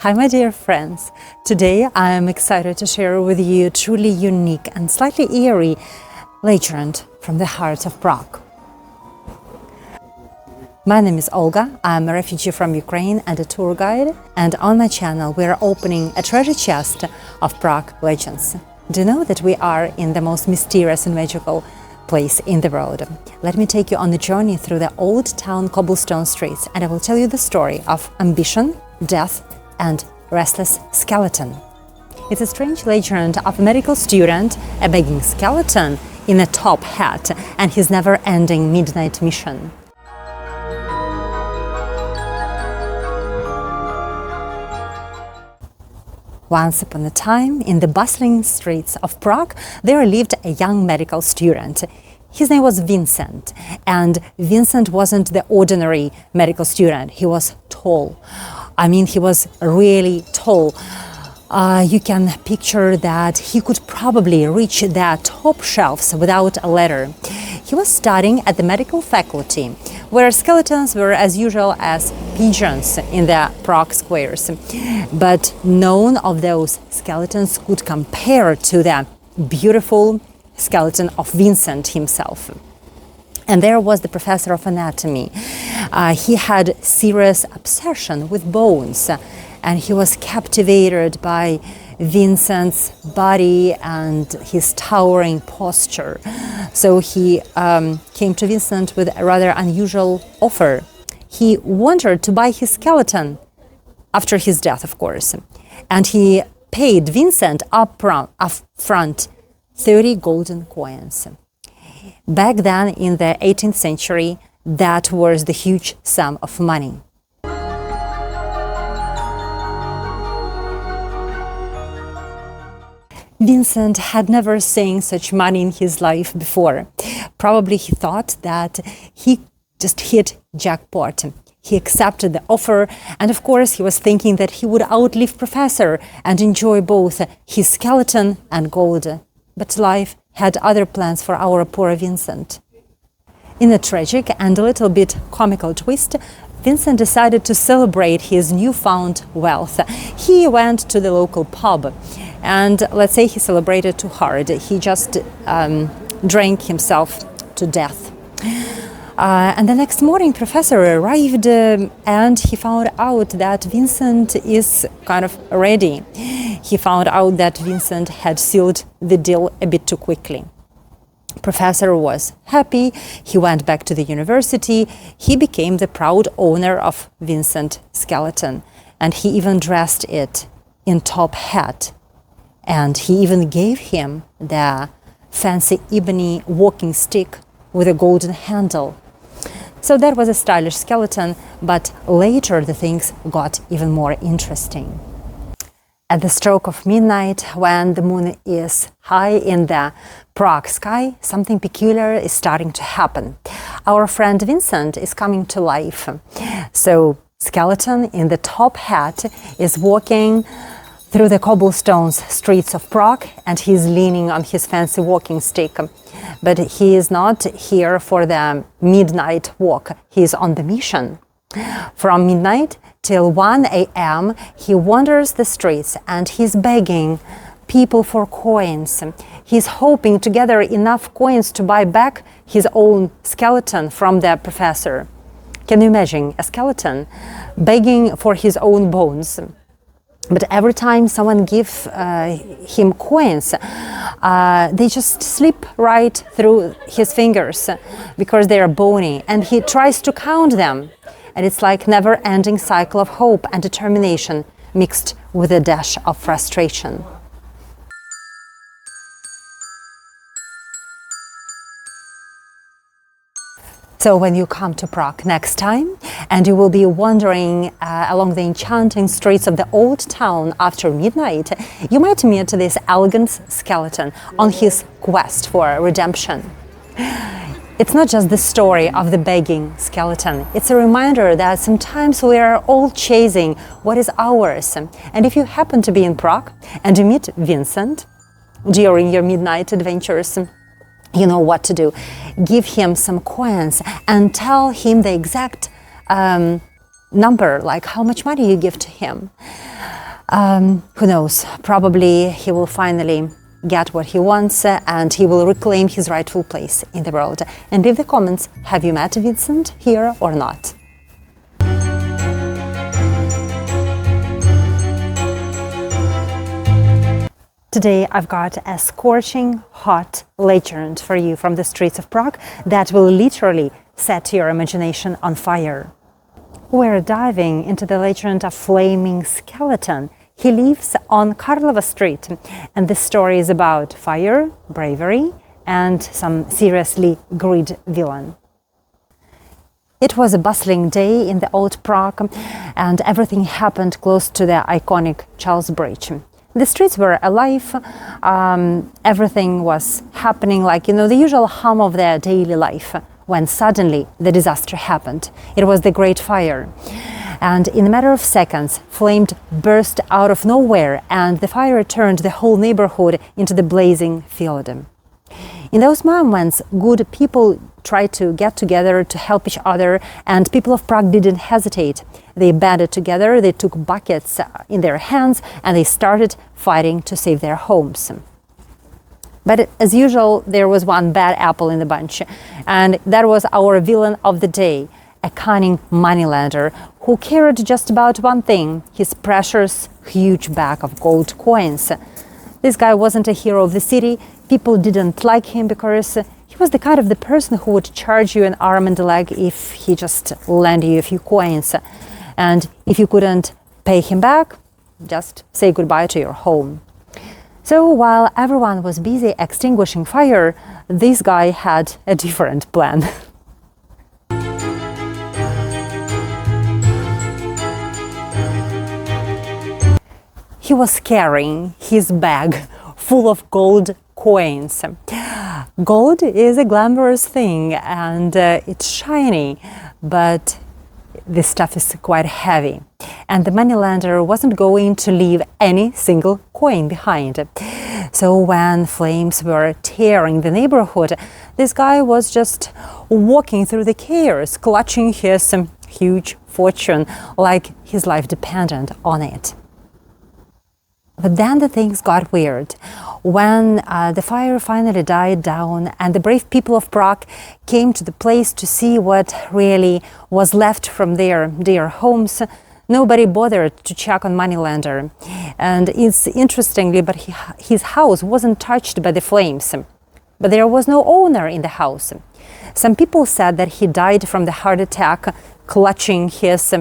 Hi my dear friends, today I am excited to share with you a truly unique and slightly eerie legend from the heart of Prague. My name is Olga, I am a refugee from Ukraine and a tour guide, and on my channel we are opening a treasure chest of Prague legends. Do you know that we are in the most mysterious and magical place in the world? Let me take you on a journey through the old town cobblestone streets, and I will tell you the story of ambition, death and restless skeleton. It's a strange legend of a medical student, a begging skeleton in a top hat, and his never-ending midnight mission. Once upon a time, in the bustling streets of Prague, there lived a young medical student. His name was Vincent, and Vincent wasn't the ordinary medical student. He was tall. I mean, he was really tall. You can picture that he could probably reach the top shelves without a ladder. He was studying at the medical faculty, where skeletons were as usual as pigeons in the Prague squares. But none of those skeletons could compare to the beautiful skeleton of Vincent himself. And there was the professor of anatomy. He had serious obsession with bones, and he was captivated by Vincent's body and his towering posture. So he came to Vincent with a rather unusual offer. He wanted to buy his skeleton after his death, of course, and he paid Vincent upfront 30 golden coins. Back then, in the 18th century, that was the huge sum of money. Vincent had never seen such money in his life before. Probably he thought that he just hit jackpot. He accepted the offer, and of course he was thinking that he would outlive Professor and enjoy both his skeleton and gold. But life had other plans for our poor Vincent. In a tragic and a little bit comical twist, Vincent decided to celebrate his newfound wealth. He went to the local pub, and let's say he celebrated too hard. He just drank himself to death. And the next morning, Professor arrived and he found out that Vincent is kind of ready. He found out that Vincent had sealed the deal a bit too quickly. Professor was happy. He went back to the university. He became the proud owner of Vincent skeleton, and he even dressed it in top hat. And he even gave him the fancy ebony walking stick with a golden handle. So that was a stylish skeleton, but later the things got even more interesting. At the stroke of midnight, when the moon is high in the Prague sky, something peculiar is starting to happen. Our friend Vincent is coming to life. So, skeleton in the top hat is walking through the cobblestone streets of Prague, and he's leaning on his fancy walking stick. But he is not here for the midnight walk. He is on the mission. From midnight till 1 a.m. he wanders the streets and he's begging people for coins. He's hoping to gather enough coins to buy back his own skeleton from the professor. Can you imagine a skeleton begging for his own bones? But every time someone gives him coins, they just slip right through his fingers because they are bony, and he tries to count them. And it's like never-ending cycle of hope and determination mixed with a dash of frustration. So when you come to Prague next time, and you will be wandering along the enchanting streets of the old town after midnight, you might meet this elegant skeleton on his quest for redemption. It's not just the story of the begging skeleton. It's a reminder that sometimes we are all chasing what is ours. And if you happen to be in Prague and you meet Vincent during your midnight adventures, you know what to do. Give him some coins and tell him the exact number, like how much money you give to him. Who knows? Probably he will finally get what he wants and he will reclaim his rightful place in the world. And leave the comments, have you met Vincent here or not? Today I've got a scorching hot legend for you from the streets of Prague that will literally set your imagination on fire. We're diving into the legend of flaming skeleton. He lives on Karlova Street, and this story is about fire, bravery, and some seriously greedy villain. It was a bustling day in the old Prague, and everything happened close to the iconic Charles Bridge. The streets were alive, everything was happening like, the usual hum of their daily life, when suddenly the disaster happened. It was the Great Fire. And in a matter of seconds, flames burst out of nowhere, and the fire turned the whole neighborhood into the blazing field. In those moments, good people tried to get together to help each other, and people of Prague didn't hesitate. They banded together, they took buckets in their hands, and they started fighting to save their homes. But as usual, there was one bad apple in the bunch, and that was our villain of the day, a cunning moneylender who cared just about one thing, his precious, huge bag of gold coins. This guy wasn't a hero of the city. People didn't like him because he was the kind of the person who would charge you an arm and a leg if he just lent you a few coins. And if you couldn't pay him back, just say goodbye to your home. So while everyone was busy extinguishing fire, this guy had a different plan. He was carrying his bag full of gold coins. Gold is a glamorous thing and it's shiny, but this stuff is quite heavy. And the moneylender wasn't going to leave any single coin behind. So when flames were tearing the neighborhood, this guy was just walking through the chaos, clutching his huge fortune like his life depended on it. But then the things got weird. When the fire finally died down and the brave people of Prague came to the place to see what really was left from their dear homes, nobody bothered to check on moneylender. And it's interestingly, but his house wasn't touched by the flames. But there was no owner in the house. Some people said that he died from the heart attack, clutching his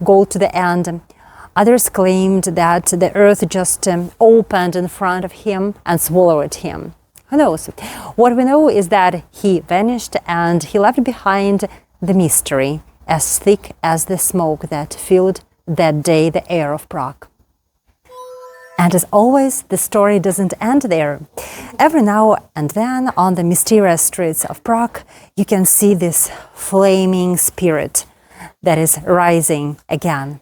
gold to the end. Others claimed that the earth just opened in front of him and swallowed him. Who knows? What we know is that he vanished and he left behind the mystery as thick as the smoke that filled that day the air of Prague. And as always, the story doesn't end there. Every now and then on the mysterious streets of Prague, you can see this flaming spirit that is rising again.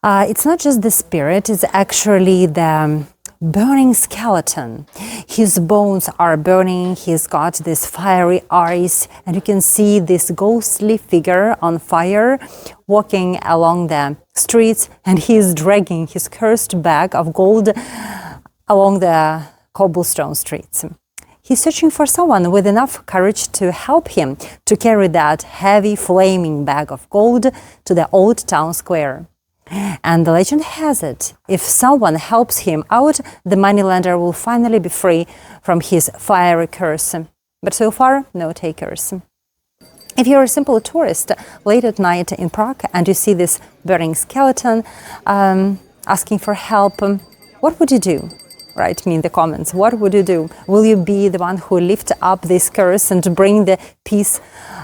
It's not just the spirit, it's actually the burning skeleton. His bones are burning, he's got these fiery eyes, and you can see this ghostly figure on fire walking along the streets, and he's dragging his cursed bag of gold along the cobblestone streets. He's searching for someone with enough courage to help him to carry that heavy flaming bag of gold to the old town square. And the legend has it, if someone helps him out, the moneylender will finally be free from his fiery curse. But so far, no takers. If you're a simple tourist late at night in Prague and you see this burning skeleton asking for help, what would you do? Write me in the comments. What would you do? Will you be the one who lifts up this curse and bring the peace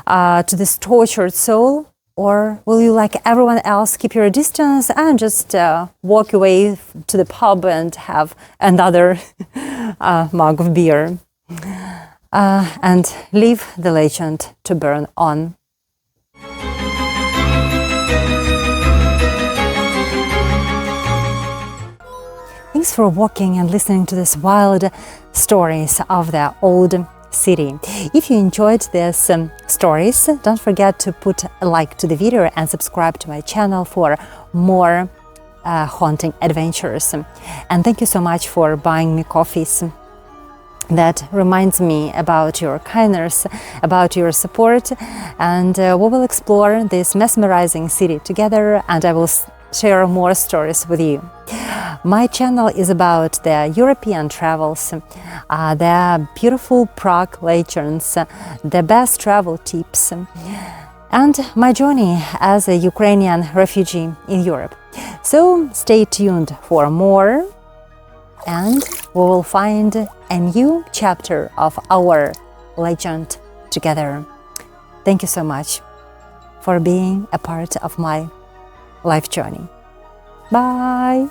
to this tortured soul? Or will you, like everyone else, keep your distance and just walk away to the pub and have another mug of beer and leave the legend to burn on? Thanks for walking and listening to these wild stories of the old city. If you enjoyed these stories, don't forget to put a like to the video and subscribe to my channel for more haunting adventures. And thank you so much for buying me coffees. That reminds me about your kindness, about your support, and we will explore this mesmerizing city together, and I will share more stories with you. My channel is about the European travels, the beautiful Prague legends, the best travel tips, and my journey as a Ukrainian refugee in Europe. So stay tuned for more, and we will find a new chapter of our legend together. Thank you so much for being a part of my life journey. Bye!